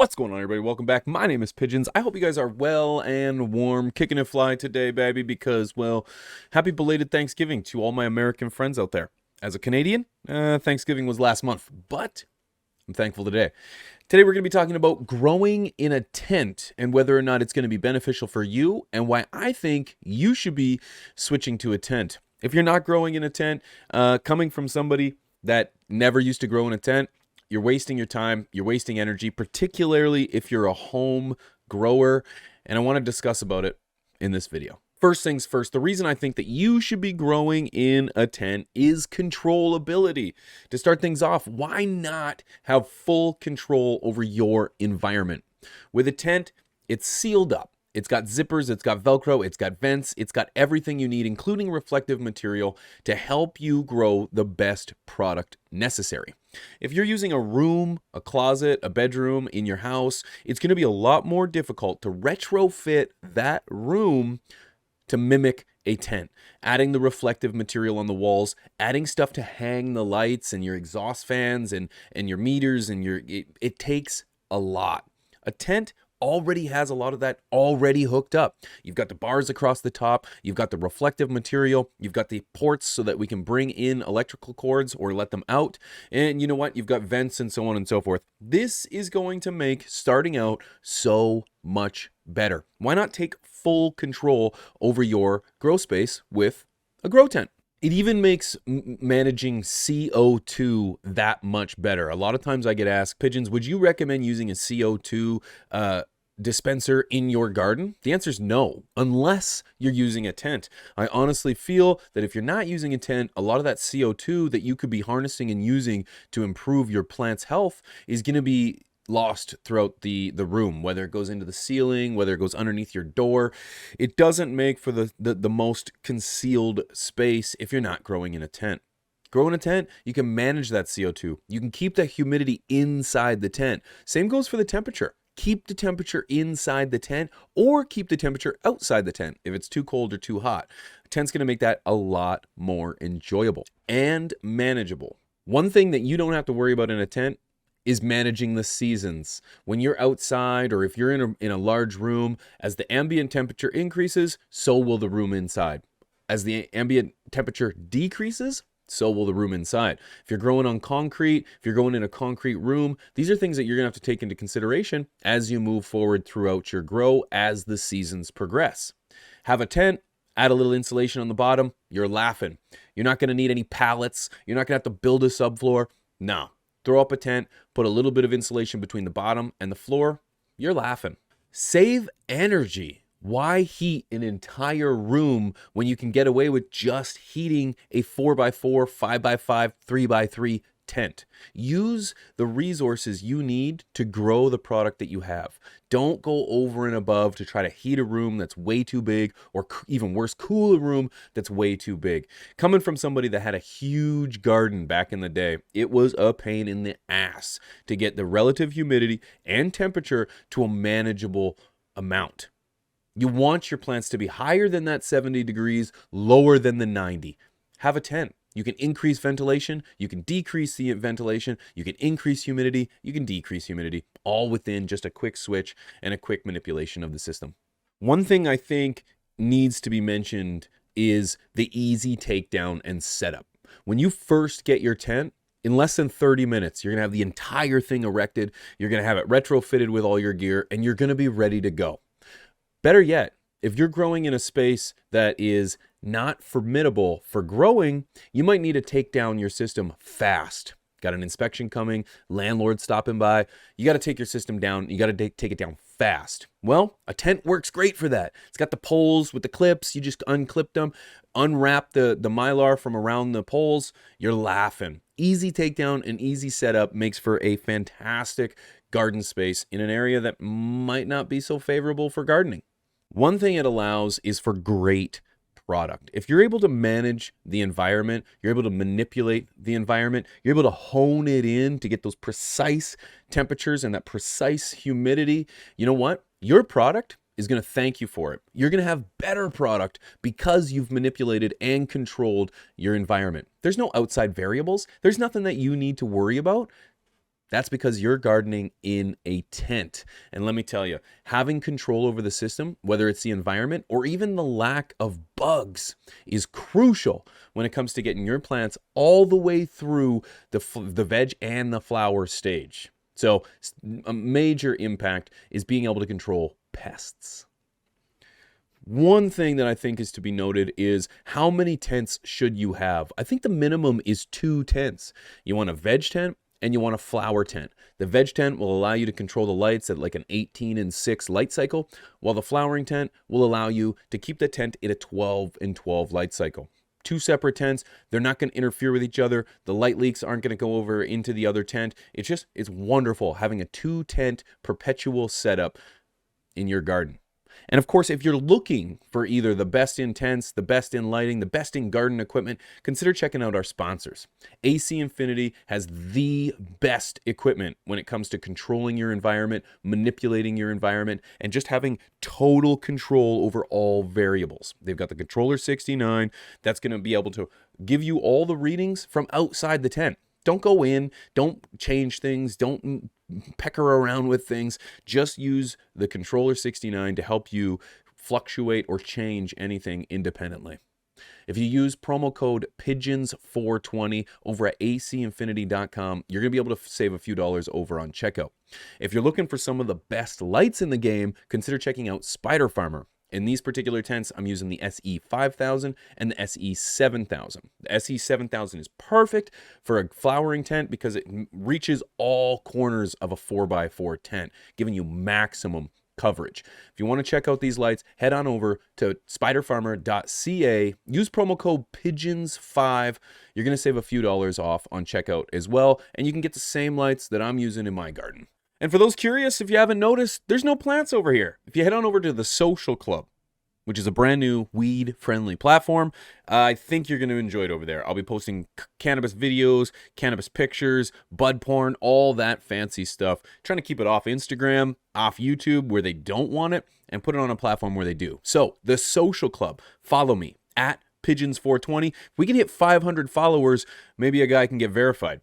What's going on, everybody? Welcome back. My name is Pigeons. I hope you guys are well and warm, kicking it fly today, baby, because, well, happy belated Thanksgiving to all my American friends out there. As a Canadian, Thanksgiving was last month, but I'm thankful today. Today, we're going to be talking about growing in a tent and whether or not it's going to be beneficial for you and why I think you should be switching to a tent. If you're not growing in a tent, coming from somebody that never used to grow in a tent, you're wasting your time, you're wasting energy, particularly if you're a home grower, and I want to discuss about it in this video. First things first, the reason I think that you should be growing in a tent is controllability. To start things off, why not have full control over your environment? With a tent, it's sealed up. It's got zippers, it's got Velcro, it's got vents, it's got everything you need, including reflective material to help you grow the best product necessary. If you're using a room, a closet, a bedroom in your house, it's going to be a lot more difficult to retrofit that room to mimic a tent. Adding the reflective material on the walls, adding stuff to hang the lights and your exhaust fans and your meters and it takes a lot. A tent already has a lot of that already hooked up. You've got the bars across the top, you've got the reflective material, you've got the ports so that we can bring in electrical cords or let them out, and you know what, you've got vents and so on and so forth. This is going to make starting out so much better. Why not take full control over your grow space with a grow tent? It even makes managing CO2 that much better. A lot of times I get asked, Pigeons, would you recommend using a CO2 dispenser in your garden? The answer is no, unless you're using a tent. I honestly feel that if you're not using a tent, a lot of that CO2 that you could be harnessing and using to improve your plant's health is going to be lost throughout the room, whether it goes into the ceiling, whether it goes underneath your door. It doesn't make for the most concealed space if you're not growing in a tent. Grow in a tent, you can manage that CO2. You can keep the humidity inside the tent. Same goes for the temperature. Keep the temperature inside the tent or keep the temperature outside the tent if it's too cold or too hot. A tent's going to make that a lot more enjoyable and manageable. One thing that you don't have to worry about in a tent is managing the seasons. When you're outside or if you're in a large room, as the ambient temperature increases, so will the room inside. As the ambient temperature decreases, so will the room inside. If you're growing on concrete, if you're going in a concrete room, these are things that you're gonna have to take into consideration as you move forward throughout your grow as the seasons progress. Have a tent, add a little insulation on the bottom, you're laughing. You're not gonna need any pallets. You're not gonna have to build a subfloor. No. Throw up a tent, put a little bit of insulation between the bottom and the floor, you're laughing. Save energy. Why heat an entire room when you can get away with just heating a 4x4, 5x5, 3x3 tent? Use the resources you need to grow the product that you have. Don't go over and above to try to heat a room that's way too big, or even worse, cool a room that's way too big. Coming from somebody that had a huge garden back in the day, it was a pain in the ass to get the relative humidity and temperature to a manageable amount. You want your plants to be higher than that 70 degrees, lower than the 90. Have a tent. You can increase ventilation, you can decrease the ventilation, you can increase humidity, you can decrease humidity, all within just a quick switch and a quick manipulation of the system. One thing I think needs to be mentioned is the easy takedown and setup. When you first get your tent, in less than 30 minutes, you're gonna have the entire thing erected, you're gonna have it retrofitted with all your gear, and you're gonna be ready to go. Better yet, if you're growing in a space that is not formidable for growing, you might need to take down your system fast. Got an inspection coming, landlord stopping by, you got to take your system down, you got to take it down fast. Well, a tent works great for that. It's got the poles with the clips, you just unclip them, unwrap the mylar from around the poles, you're laughing. Easy takedown and easy setup makes for a fantastic garden space in an area that might not be so favorable for gardening. One thing it allows is for great product. If you're able to manage the environment, you're able to manipulate the environment, you're able to hone it in to get those precise temperatures and that precise humidity, you know what? Your product is going to thank you for it. You're going to have better product because you've manipulated and controlled your environment. There's no outside variables. There's nothing that you need to worry about. That's because you're gardening in a tent. And let me tell you, having control over the system, whether it's the environment or even the lack of bugs, is crucial when it comes to getting your plants all the way through the veg and the flower stage. So a major impact is being able to control pests. One thing that I think is to be noted is how many tents should you have? I think the minimum is 2 tents. You want a veg tent and you want a flower tent. The veg tent will allow you to control the lights at like an 18:6 light cycle, while the flowering tent will allow you to keep the tent in a 12:12 light cycle. 2 separate tents, they're not going to interfere with each other. The light leaks aren't going to go over into the other tent. It's wonderful having a 2-tent perpetual setup in your garden. And of course, if you're looking for either the best in tents, the best in lighting, the best in garden equipment, consider checking out our sponsors. AC Infinity has the best equipment when it comes to controlling your environment, manipulating your environment, and just having total control over all variables. They've got the Controller 69 that's going to be able to give you all the readings from outside the tent. Don't go in, don't change things, don't pecker around with things. Just use the Controller 69 to help you fluctuate or change anything independently. If you use promo code PIGEONS420 over at acinfinity.com, you're going to be able to save a few dollars over on checkout. If you're looking for some of the best lights in the game, consider checking out Spider Farmer. In these particular tents, I'm using the SE5000 and the SE7000. The SE7000 is perfect for a flowering tent because it reaches all corners of a 4x4 tent, giving you maximum coverage. If you want to check out these lights, head on over to spiderfarmer.ca. Use promo code PIGEONS5. You're going to save a few dollars off on checkout as well, and you can get the same lights that I'm using in my garden. And for those curious, if you haven't noticed, there's no plants over here. If you head on over to the Social Club, which is a brand new weed-friendly platform, I think you're going to enjoy it over there. I'll be posting cannabis videos, cannabis pictures, bud porn, all that fancy stuff. Trying to keep it off Instagram, off YouTube where they don't want it, and put it on a platform where they do. So, the Social Club, follow me at Pigeons420. If we can hit 500 followers, maybe a guy can get verified.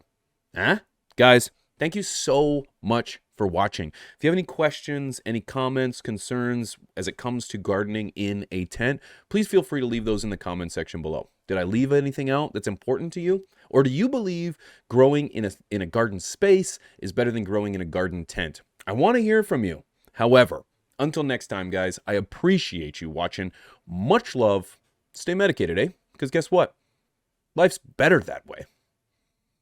Huh? Guys, thank you so much for watching. If you have any questions, any comments, concerns as it comes to gardening in a tent, please feel free to leave those in the comment section below. Did I leave anything out that's important to you? Or do you believe growing in a garden space is better than growing in a garden tent? I want to hear from you. However, until next time, guys, I appreciate you watching. Much love. Stay medicated, eh? Because guess what? Life's better that way.